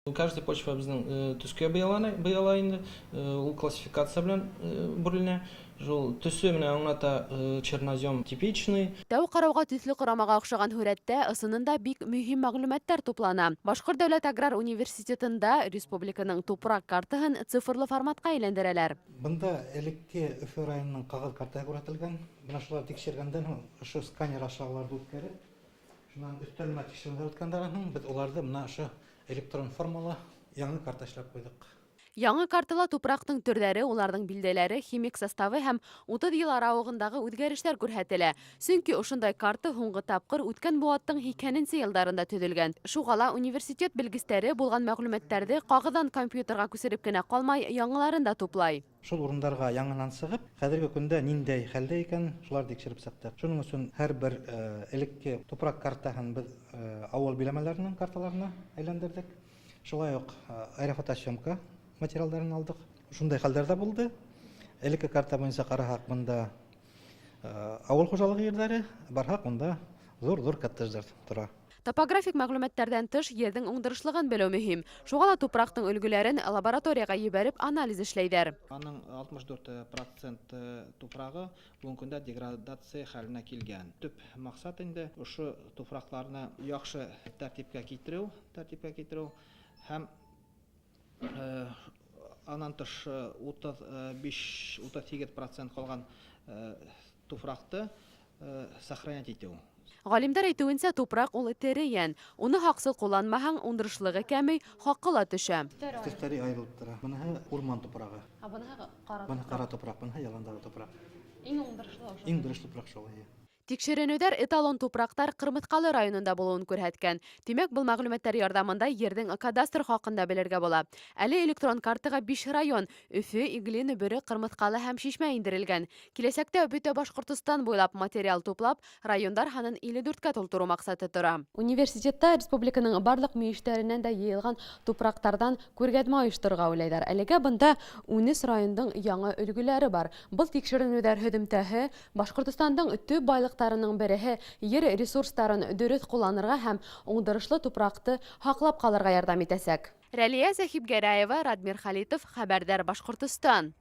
Каждый почва безнең төскә быяла инде, ул классификация белән бүленә. Шул төсе менә аңлата чернозем типичный. Тәү карауга төсле корамага охшаган һүрәттә ысынында бик мөһим мәгълүматлар туплана. Башкорт дәүләт аграр университетында республиканың тупрак картаһын цифрлы форматка әйләндерәләр. Бында элекке Өфө районының кагыл картаһы күрсәтелгән. Менә шулар тикшергәндән ошо сканер аша үткәреп, шуннан өстәлмә тикшерүләр үткәндән без уларны менә ошо электрон формалы яңа карта эшләп куйдык. Яңа картала тупрактың төрләре, уларның билдәләре, химик составы һәм 30 ел аралыгындагы үзгәрешләр күрһәтелә. Чөнки ошондай карта һуңгы тапкыр үткән буаттың 2000 елларында төзелгән. Шугала университет белгечләре булган мәгълүматларны кагыдан компьютерга күсереп кенә калмай, яңаларын да туплай. Шул урындарга яңадан сыгып, хәзерге көндә ниндәй хәлдә икән, шулар тикшереп сыктык. Шуның өчен һәрбер элекке тупрак картаһын без авыл биләмәләренең карталарына әйләндердек. Шулай ук аэрофотосъемка материалдарын алдык. Шундай хәлләрдә булды. Элекке карта буенча карасак, монда авыл хуҗалыгы җирләре, барсак монда зур коттеджлар тора. Топографик мәгълүматлардан тыш ердің уңдырышлыгын белү мөһим. Шугала тупрактың өлгеләрен лабораторияга җибәреп анализ эшләйләр. Аның 64% тупрагы бүгенге көндә деградация хәленә килгән. Төп максат инде ошо тупракларны яхшы тәртипкә китерү һәм аннан тыш 35-38% калган тупракты сохранять итү. Галимдар әйтүенчә, тупрак ул териян. Уны хаксыз кулланмаһаң, уңдырышлыгы кәмей, хаккыла төшә. Төстәре аерылып тора. Моны урман тупрагы. Буны Кара тупрак, моны яландагы тупрак. иң уңдырышлы. Иң дөрес тупрак шул. Тикшеренүләр эталон тупрактар Кырмыткалы районында булуын күрһәткән. Димәк, бу мәгълүматлар ярдәмендә ердің кадастр хакында белергә була. Әле электрон картага 5 район – Өфе, Иглин, Бөре, Кырмыткалы һәм Шишмә индерелгән. Киләсәктә бөтә Башкортстан буйлап материал туплап, райондар ханын 54-кә тултыру максаты тора. Университетта республиканың барлык мөештәреннән дә йыелган тупрактардан күргәзмә оештырырга уйлайлар. Әлегә бында 13 райондың яңа өлгеләре бар. Был тикшеренүләр һөдемтәһе Башкортстандың төп байлыктарының береһе ер ресурстарын дөрес кулланырга һәм уңдырышлы тупракты хаклап калырга ярдәм итәсәк. Рәлия Захибгәрәева, Радмир Халитов, Хәбәрдар Башкортстан.